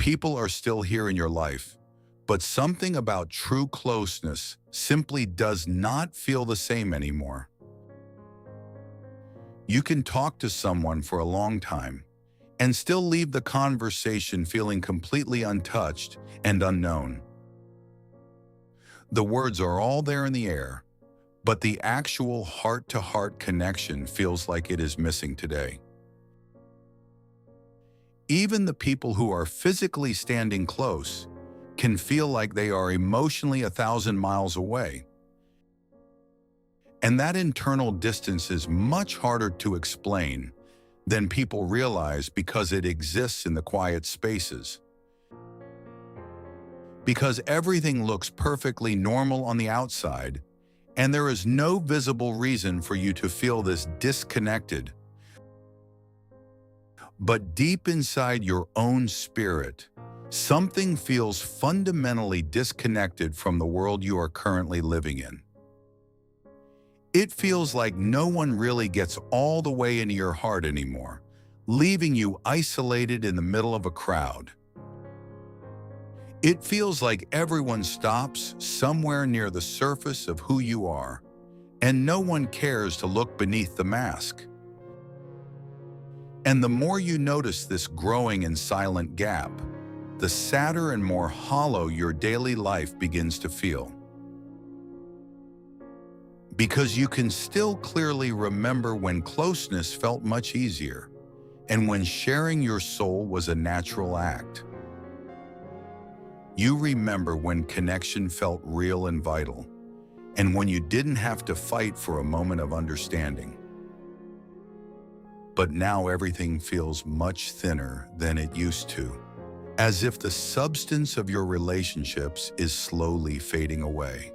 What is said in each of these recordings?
People are still here in your life, but something about true closeness simply does not feel the same anymore. You can talk to someone for a long time and still leave the conversation feeling completely untouched and unknown. The words are all there in the air, but the actual heart-to-heart connection feels like it is missing today. Even the people who are physically standing close can feel like they are emotionally 1,000 miles away. And that internal distance is much harder to explain than people realize because it exists in the quiet spaces. Because everything looks perfectly normal on the outside, and there is no visible reason for you to feel this disconnected. But deep inside your own spirit, something feels fundamentally disconnected from the world you are currently living in. It feels like no one really gets all the way into your heart anymore, leaving you isolated in the middle of a crowd. It feels like everyone stops somewhere near the surface of who you are, and no one cares to look beneath the mask. And the more you notice this growing and silent gap, the sadder and more hollow your daily life begins to feel. Because you can still clearly remember when closeness felt much easier, and when sharing your soul was a natural act. You remember when connection felt real and vital, and when you didn't have to fight for a moment of understanding. But now everything feels much thinner than it used to, as if the substance of your relationships is slowly fading away.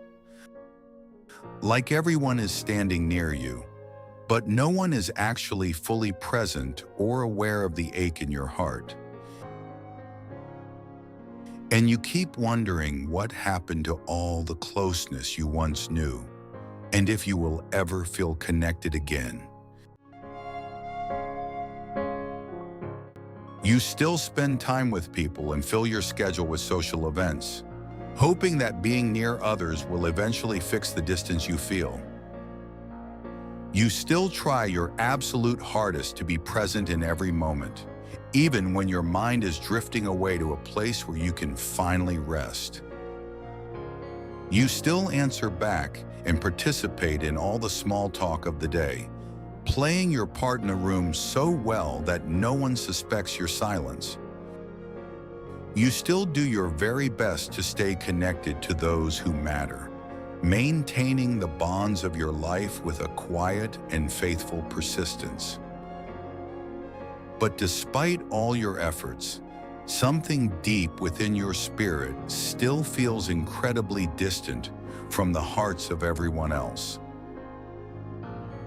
Like everyone is standing near you, but no one is actually fully present or aware of the ache in your heart. And you keep wondering what happened to all the closeness you once knew, and if you will ever feel connected again. You still spend time with people and fill your schedule with social events, hoping that being near others will eventually fix the distance you feel. You still try your absolute hardest to be present in every moment, even when your mind is drifting away to a place where you can finally rest. You still answer back and participate in all the small talk of the day, playing your part in a room so well that no one suspects your silence. You still do your very best to stay connected to those who matter, maintaining the bonds of your life with a quiet and faithful persistence. But despite all your efforts, something deep within your spirit still feels incredibly distant from the hearts of everyone else.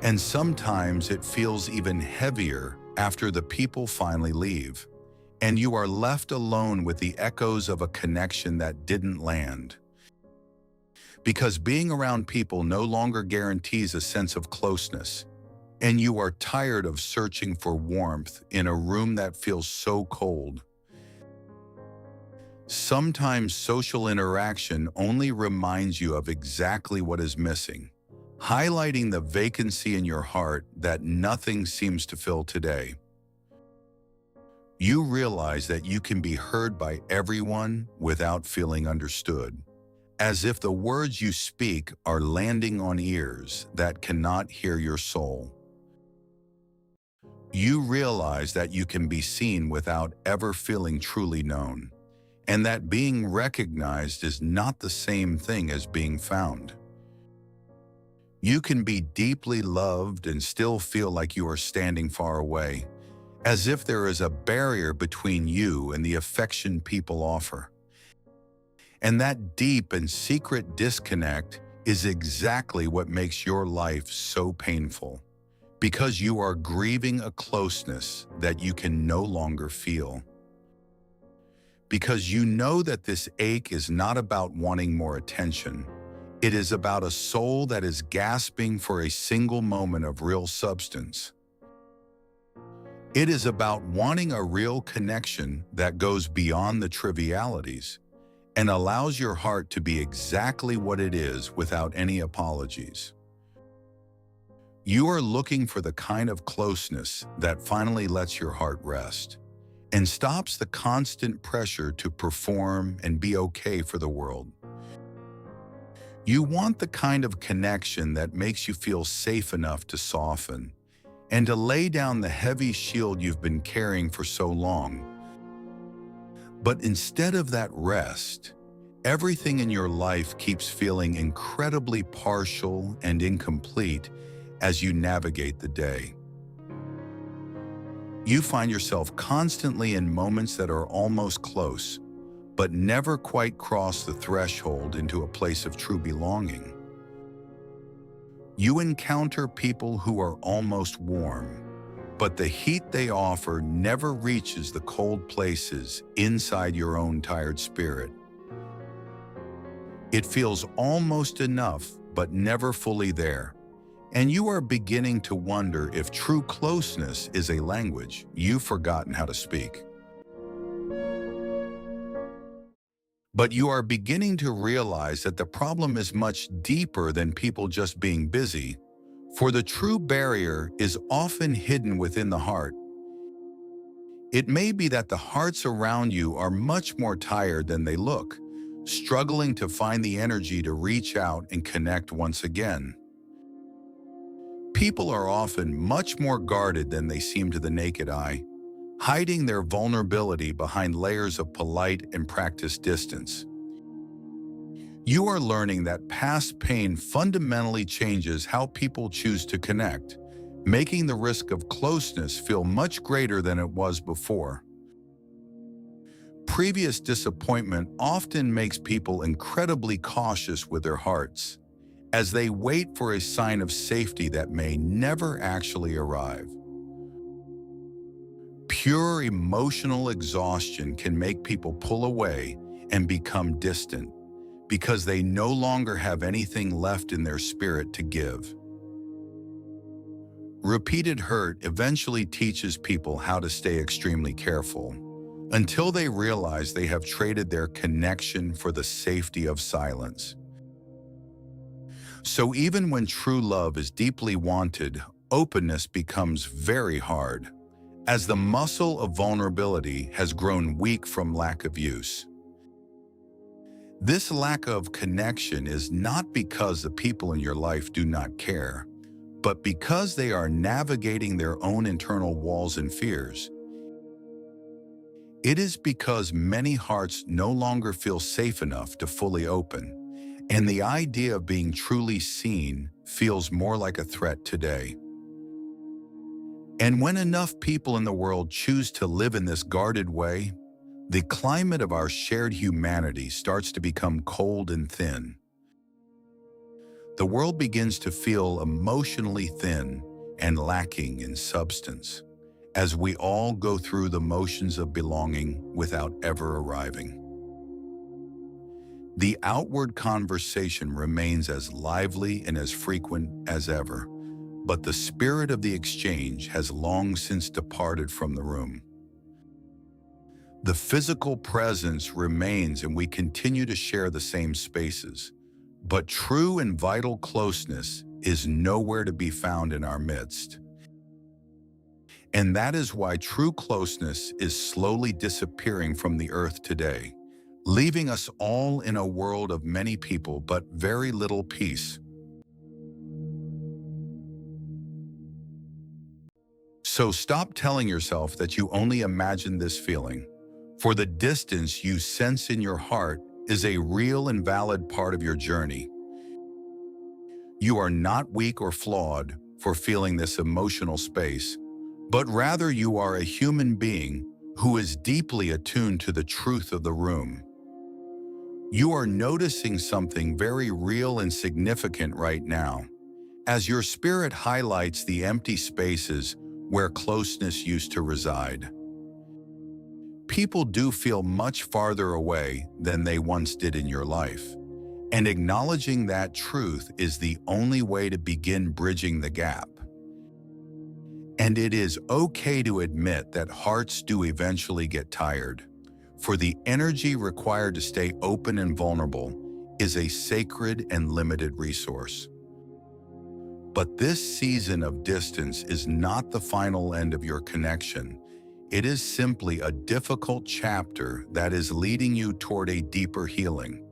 And sometimes it feels even heavier after the people finally leave, and you are left alone with the echoes of a connection that didn't land. Because being around people no longer guarantees a sense of closeness, and you are tired of searching for warmth in a room that feels so cold. Sometimes social interaction only reminds you of exactly what is missing, highlighting the vacancy in your heart that nothing seems to fill today. You realize that you can be heard by everyone without feeling understood, as if the words you speak are landing on ears that cannot hear your soul. You realize that you can be seen without ever feeling truly known, and that being recognized is not the same thing as being found. You can be deeply loved and still feel like you are standing far away, as if there is a barrier between you and the affection people offer. And that deep and secret disconnect is exactly what makes your life so painful, because you are grieving a closeness that you can no longer feel. Because you know that this ache is not about wanting more attention. It is about a soul that is gasping for a single moment of real substance. It is about wanting a real connection that goes beyond the trivialities and allows your heart to be exactly what it is without any apologies. You are looking for the kind of closeness that finally lets your heart rest and stops the constant pressure to perform and be okay for the world. You want the kind of connection that makes you feel safe enough to soften and to lay down the heavy shield you've been carrying for so long. But instead of that rest, everything in your life keeps feeling incredibly partial and incomplete as you navigate the day. You find yourself constantly in moments that are almost close, but never quite cross the threshold into a place of true belonging. You encounter people who are almost warm, but the heat they offer never reaches the cold places inside your own tired spirit. It feels almost enough, but never fully there. And you are beginning to wonder if true closeness is a language you've forgotten how to speak. But you are beginning to realize that the problem is much deeper than people just being busy, for the true barrier is often hidden within the heart. It may be that the hearts around you are much more tired than they look, struggling to find the energy to reach out and connect once again. People are often much more guarded than they seem to the naked eye, hiding their vulnerability behind layers of polite and practiced distance. You are learning that past pain fundamentally changes how people choose to connect, making the risk of closeness feel much greater than it was before. Previous disappointment often makes people incredibly cautious with their hearts, as they wait for a sign of safety that may never actually arrive. Pure emotional exhaustion can make people pull away and become distant because they no longer have anything left in their spirit to give. Repeated hurt eventually teaches people how to stay extremely careful until they realize they have traded their connection for the safety of silence. So even when true love is deeply wanted, openness becomes very hard, as the muscle of vulnerability has grown weak from lack of use. This lack of connection is not because the people in your life do not care, but because they are navigating their own internal walls and fears. It is because many hearts no longer feel safe enough to fully open, and the idea of being truly seen feels more like a threat today. And when enough people in the world choose to live in this guarded way, the climate of our shared humanity starts to become cold and thin. The world begins to feel emotionally thin and lacking in substance, as we all go through the motions of belonging without ever arriving. The outward conversation remains as lively and as frequent as ever, but the spirit of the exchange has long since departed from the room. The physical presence remains and we continue to share the same spaces, but true and vital closeness is nowhere to be found in our midst. And that is why true closeness is slowly disappearing from the earth today, leaving us all in a world of many people but very little peace. So stop telling yourself that you only imagine this feeling, for the distance you sense in your heart is a real and valid part of your journey. You are not weak or flawed for feeling this emotional space, but rather you are a human being who is deeply attuned to the truth of the room. You are noticing something very real and significant right now, as your spirit highlights the empty spaces where closeness used to reside. People do feel much farther away than they once did in your life, and acknowledging that truth is the only way to begin bridging the gap. And it is okay to admit that hearts do eventually get tired, for the energy required to stay open and vulnerable is a sacred and limited resource. But this season of distance is not the final end of your connection. It is simply a difficult chapter that is leading you toward a deeper healing.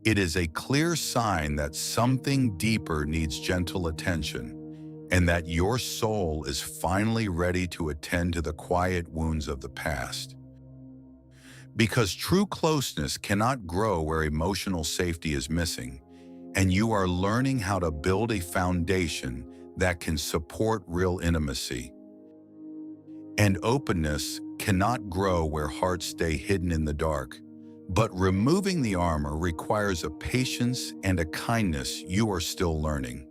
It is a clear sign that something deeper needs gentle attention, and that your soul is finally ready to attend to the quiet wounds of the past. Because true closeness cannot grow where emotional safety is missing, and you are learning how to build a foundation that can support real intimacy. And openness cannot grow where hearts stay hidden in the dark, but removing the armor requires a patience and a kindness you are still learning.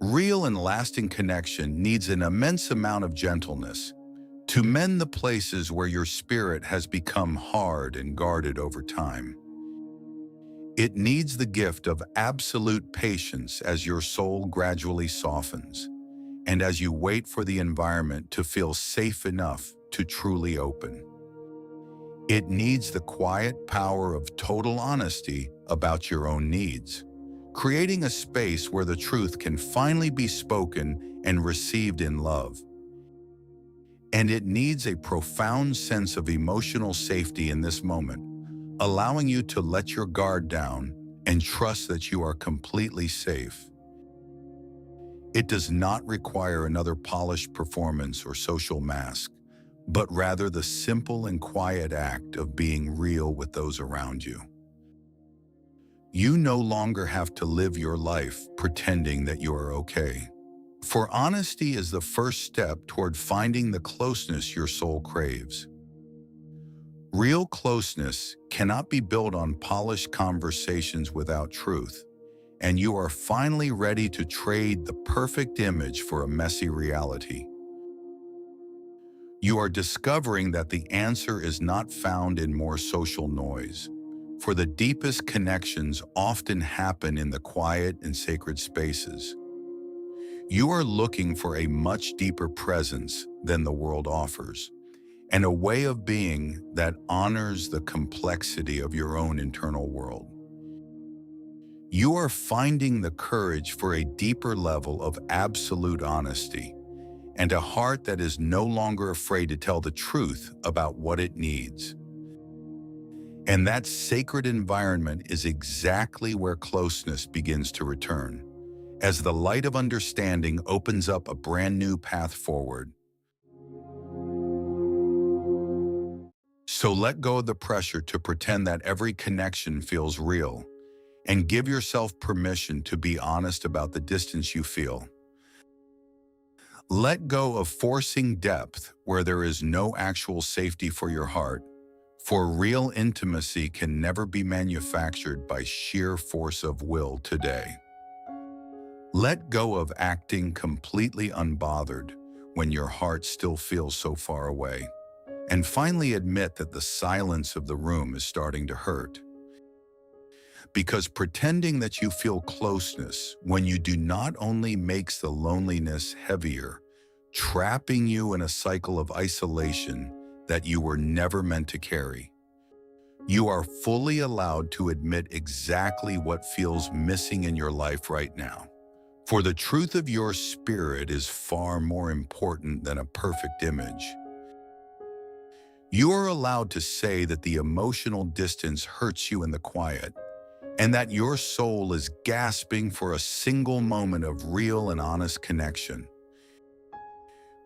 Real and lasting connection needs an immense amount of gentleness to mend the places where your spirit has become hard and guarded over time. It needs the gift of absolute patience as your soul gradually softens, and as you wait for the environment to feel safe enough to truly open. It needs the quiet power of total honesty about your own needs, creating a space where the truth can finally be spoken and received in love. And it needs a profound sense of emotional safety in this moment, allowing you to let your guard down and trust that you are completely safe. It does not require another polished performance or social mask, but rather the simple and quiet act of being real with those around you. You no longer have to live your life pretending that you are okay. For honesty is the first step toward finding the closeness your soul craves. Real closeness cannot be built on polished conversations without truth, and you are finally ready to trade the perfect image for a messy reality. You are discovering that the answer is not found in more social noise, for the deepest connections often happen in the quiet and sacred spaces. You are looking for a much deeper presence than the world offers, and a way of being that honors the complexity of your own internal world. You are finding the courage for a deeper level of absolute honesty, and a heart that is no longer afraid to tell the truth about what it needs. And that sacred environment is exactly where closeness begins to return, as the light of understanding opens up a brand new path forward. So let go of the pressure to pretend that every connection feels real, and give yourself permission to be honest about the distance you feel. Let go of forcing depth where there is no actual safety for your heart, for real intimacy can never be manufactured by sheer force of will today. Let go of acting completely unbothered when your heart still feels so far away, and finally admit that the silence of the room is starting to hurt. Because pretending that you feel closeness when you do not only makes the loneliness heavier, trapping you in a cycle of isolation that you were never meant to carry. You are fully allowed to admit exactly what feels missing in your life right now. For the truth of your spirit is far more important than a perfect image. You are allowed to say that the emotional distance hurts you in the quiet, and that your soul is gasping for a single moment of real and honest connection.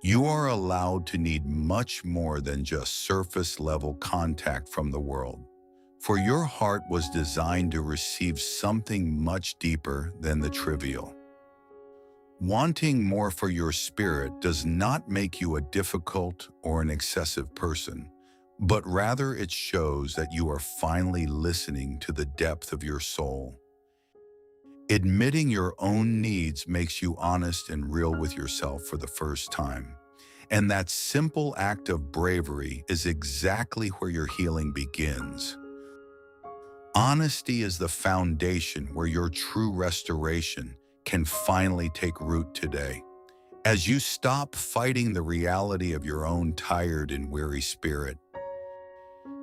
You are allowed to need much more than just surface-level contact from the world, for your heart was designed to receive something much deeper than the trivial. Wanting more for your spirit does not make you a difficult or an excessive person, but rather it shows that you are finally listening to the depth of your soul. Admitting your own needs makes you honest and real with yourself for the first time. And that simple act of bravery is exactly where your healing begins. Honesty is the foundation where your true restoration can finally take root today. As you stop fighting the reality of your own tired and weary spirit,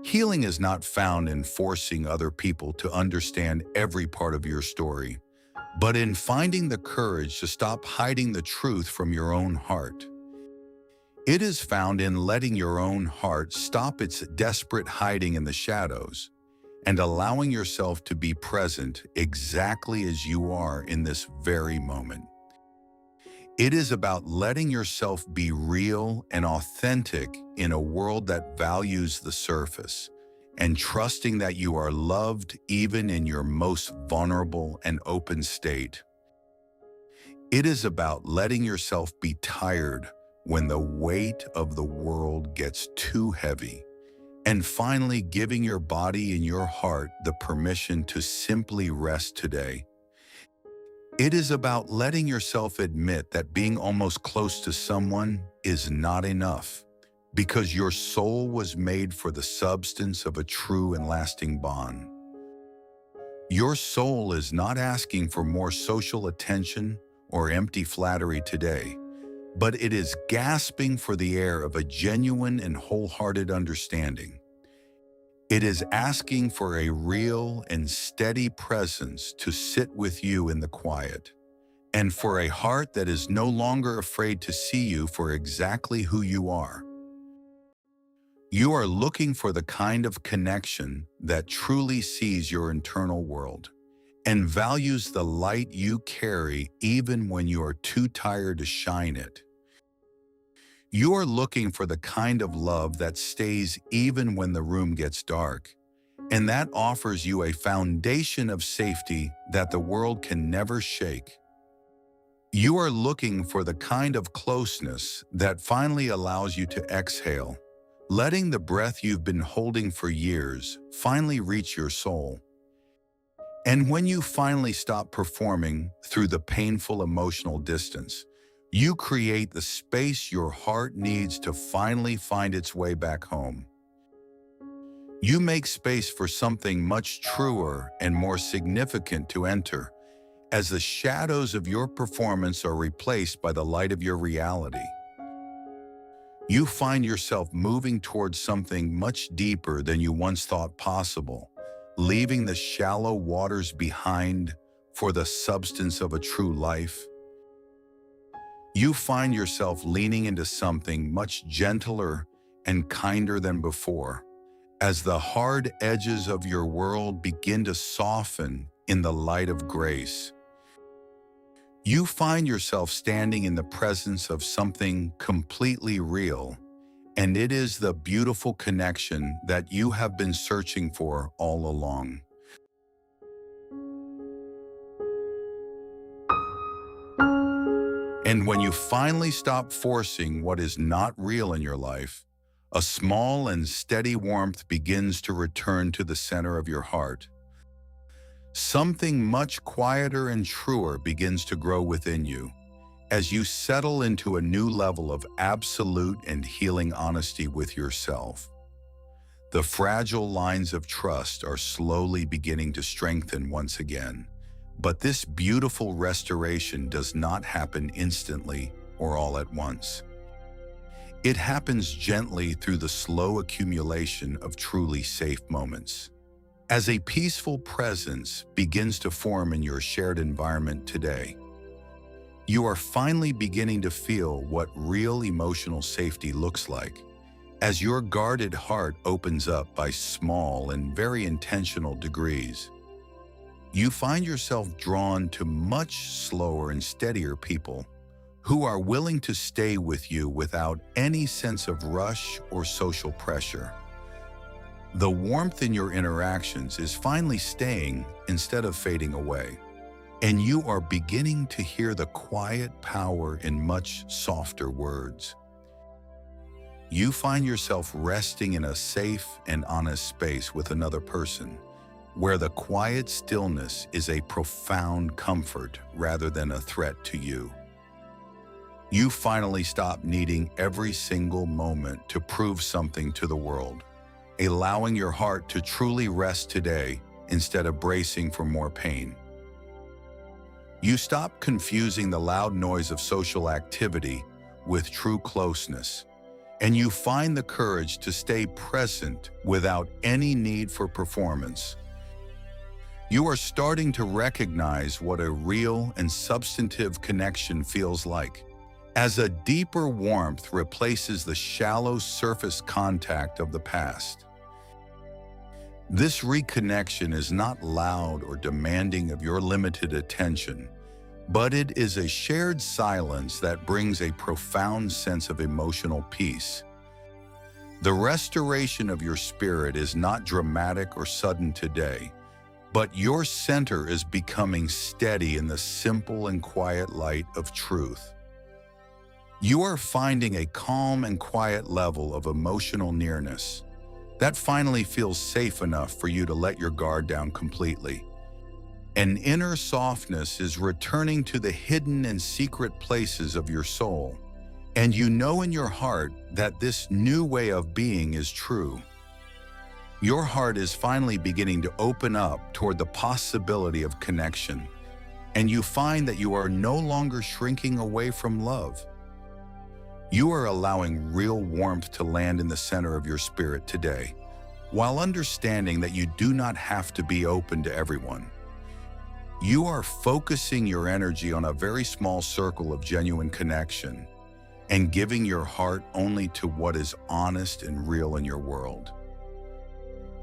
healing is not found in forcing other people to understand every part of your story, but in finding the courage to stop hiding the truth from your own heart. It is found in letting your own heart stop its desperate hiding in the shadows and allowing yourself to be present exactly as you are in this very moment. It is about letting yourself be real and authentic in a world that values the surface, and trusting that you are loved even in your most vulnerable and open state. It is about letting yourself be tired when the weight of the world gets too heavy, and finally giving your body and your heart the permission to simply rest today. It is about letting yourself admit that being almost close to someone is not enough, because your soul was made for the substance of a true and lasting bond. Your soul is not asking for more social attention or empty flattery today, but it is gasping for the air of a genuine and wholehearted understanding. It is asking for a real and steady presence to sit with you in the quiet, and for a heart that is no longer afraid to see you for exactly who you are. You are looking for the kind of connection that truly sees your internal world and values the light you carry even when you are too tired to shine it. You are looking for the kind of love that stays even when the room gets dark, and that offers you a foundation of safety that the world can never shake. You are looking for the kind of closeness that finally allows you to exhale, letting the breath you've been holding for years finally reach your soul. And when you finally stop performing through the painful emotional distance, you create the space your heart needs to finally find its way back home. You make space for something much truer and more significant to enter, as the shadows of your performance are replaced by the light of your reality. You find yourself moving towards something much deeper than you once thought possible, leaving the shallow waters behind for the substance of a true life. You find yourself leaning into something much gentler and kinder than before, as the hard edges of your world begin to soften in the light of grace. You find yourself standing in the presence of something completely real, and it is the beautiful connection that you have been searching for all along. And when you finally stop forcing what is not real in your life, a small and steady warmth begins to return to the center of your heart. Something much quieter and truer begins to grow within you as you settle into a new level of absolute and healing honesty with yourself. The fragile lines of trust are slowly beginning to strengthen once again. But this beautiful restoration does not happen instantly or all at once. It happens gently through the slow accumulation of truly safe moments. As a peaceful presence begins to form in your shared environment today, you are finally beginning to feel what real emotional safety looks like, as your guarded heart opens up by small and very intentional degrees. You find yourself drawn to much slower and steadier people who are willing to stay with you without any sense of rush or social pressure. The warmth in your interactions is finally staying instead of fading away, and you are beginning to hear the quiet power in much softer words. You find yourself resting in a safe and honest space with another person, where the quiet stillness is a profound comfort rather than a threat to you. You finally stop needing every single moment to prove something to the world, allowing your heart to truly rest today instead of bracing for more pain. You stop confusing the loud noise of social activity with true closeness, and you find the courage to stay present without any need for performance. You are starting to recognize what a real and substantive connection feels like, as a deeper warmth replaces the shallow surface contact of the past. This reconnection is not loud or demanding of your limited attention, but it is a shared silence that brings a profound sense of emotional peace. The restoration of your spirit is not dramatic or sudden today, but your center is becoming steady in the simple and quiet light of truth. You are finding a calm and quiet level of emotional nearness that finally feels safe enough for you to let your guard down completely. An inner softness is returning to the hidden and secret places of your soul, and you know in your heart that this new way of being is true. Your heart is finally beginning to open up toward the possibility of connection, and you find that you are no longer shrinking away from love. You are allowing real warmth to land in the center of your spirit today, while understanding that you do not have to be open to everyone. You are focusing your energy on a very small circle of genuine connection and giving your heart only to what is honest and real in your world.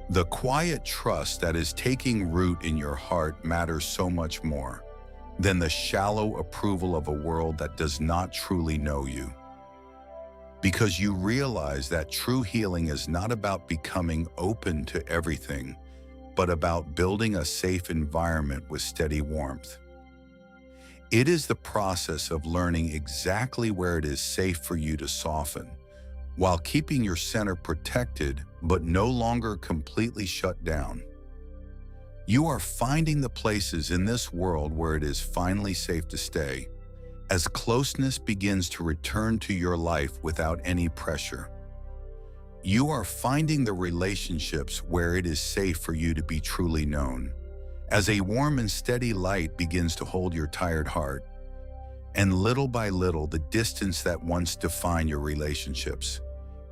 The quiet trust that is taking root in your heart matters so much more than the shallow approval of a world that does not truly know you. Because you realize that true healing is not about becoming open to everything, but about building a safe environment with steady warmth. It is the process of learning exactly where it is safe for you to soften, while keeping your center protected but no longer completely shut down. You are finding the places in this world where it is finally safe to stay, as closeness begins to return to your life without any pressure. You are finding the relationships where it is safe for you to be truly known, as a warm and steady light begins to hold your tired heart. And little by little, the distance that once defined your relationships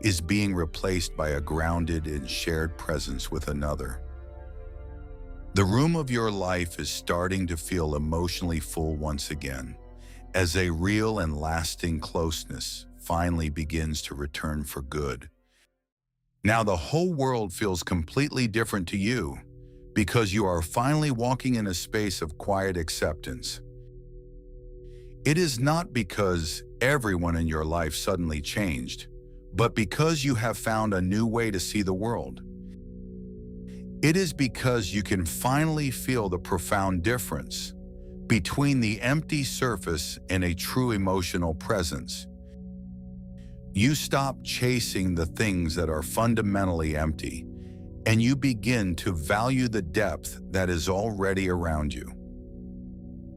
is being replaced by a grounded and shared presence with another. The room of your life is starting to feel emotionally full once again, as a real and lasting closeness finally begins to return for good. Now the whole world feels completely different to you because you are finally walking in a space of quiet acceptance. It is not because everyone in your life suddenly changed, but because you have found a new way to see the world. It is because you can finally feel the profound difference between the empty surface and a true emotional presence. You stop chasing the things that are fundamentally empty, and you begin to value the depth that is already around you.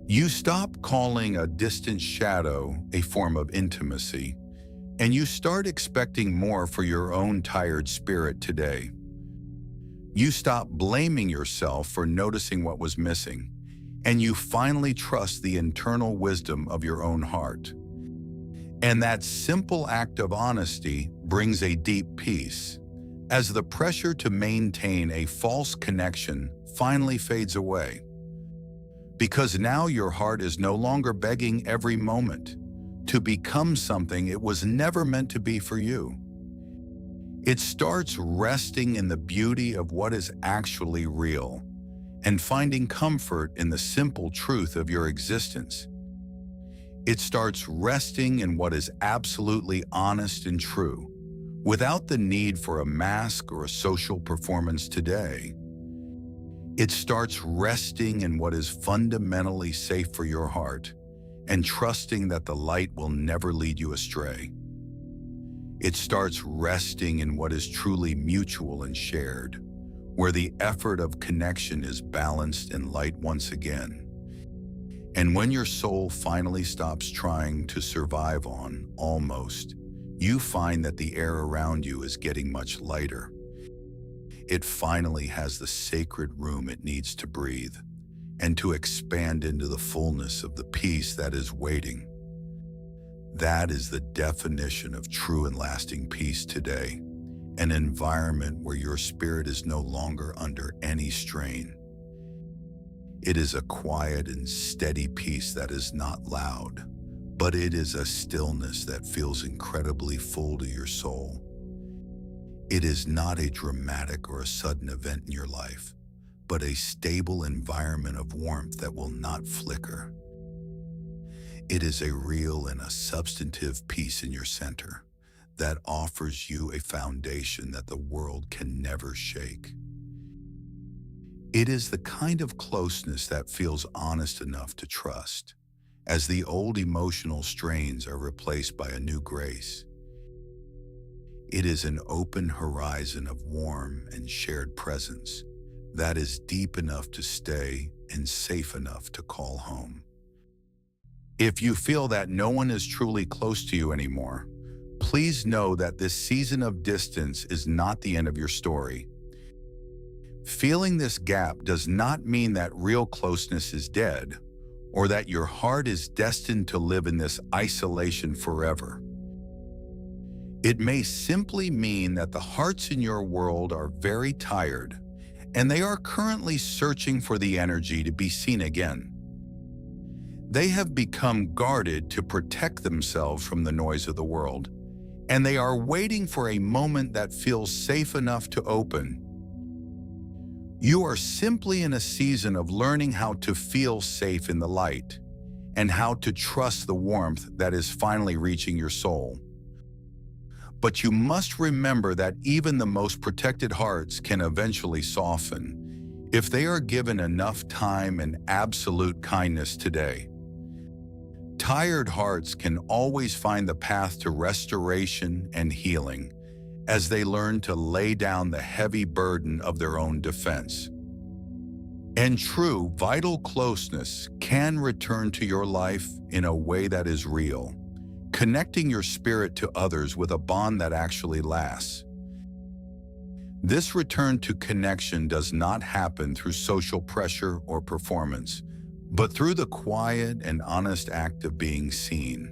You stop calling a distant shadow a form of intimacy, and you start expecting more for your own tired spirit today. You stop blaming yourself for noticing what was missing, and you finally trust the internal wisdom of your own heart. And that simple act of honesty brings a deep peace, as the pressure to maintain a false connection finally fades away. Because now your heart is no longer begging every moment to become something it was never meant to be for you. It starts resting in the beauty of what is actually real, and finding comfort in the simple truth of your existence. It starts resting in what is absolutely honest and true, without the need for a mask or a social performance today. It starts resting in what is fundamentally safe for your heart, and trusting that the light will never lead you astray. It starts resting in what is truly mutual and shared, where the effort of connection is balanced and light once again. And when your soul finally stops trying to survive on almost, you find that the air around you is getting much lighter. It finally has the sacred room it needs to breathe. and to expand into the fullness of the peace that is waiting. That is the definition of true and lasting peace today, an environment where your spirit is no longer under any strain. It is a quiet and steady peace that is not loud, but it is a stillness that feels incredibly full to your soul. It is not a dramatic or a sudden event in your life, but a stable environment of warmth that will not flicker. It is a real and a substantive peace in your center that offers you a foundation that the world can never shake. It is the kind of closeness that feels honest enough to trust, as the old emotional strains are replaced by a new grace. It is an open horizon of warm and shared presence that is deep enough to stay and safe enough to call home. If you feel that no one is truly close to you anymore, please know that this season of distance is not the end of your story. Feeling this gap does not mean that real closeness is dead, or that your heart is destined to live in this isolation forever. It may simply mean that the hearts in your world are very tired, and they are currently searching for the energy to be seen again. They have become guarded to protect themselves from the noise of the world, and they are waiting for a moment that feels safe enough to open. You are simply in a season of learning how to feel safe in the light, and how to trust the warmth that is finally reaching your soul. But you must remember that even the most protected hearts can eventually soften if they are given enough time and absolute kindness today. Tired hearts can always find the path to restoration and healing as they learn to lay down the heavy burden of their own defense. And true, vital closeness can return to your life in a way that is real, connecting your spirit to others with a bond that actually lasts. This return to connection does not happen through social pressure or performance, but through the quiet and honest act of being seen.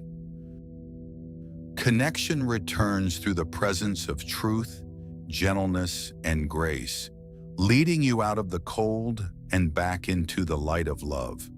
Connection returns through the presence of truth, gentleness, and grace, leading you out of the cold and back into the light of love.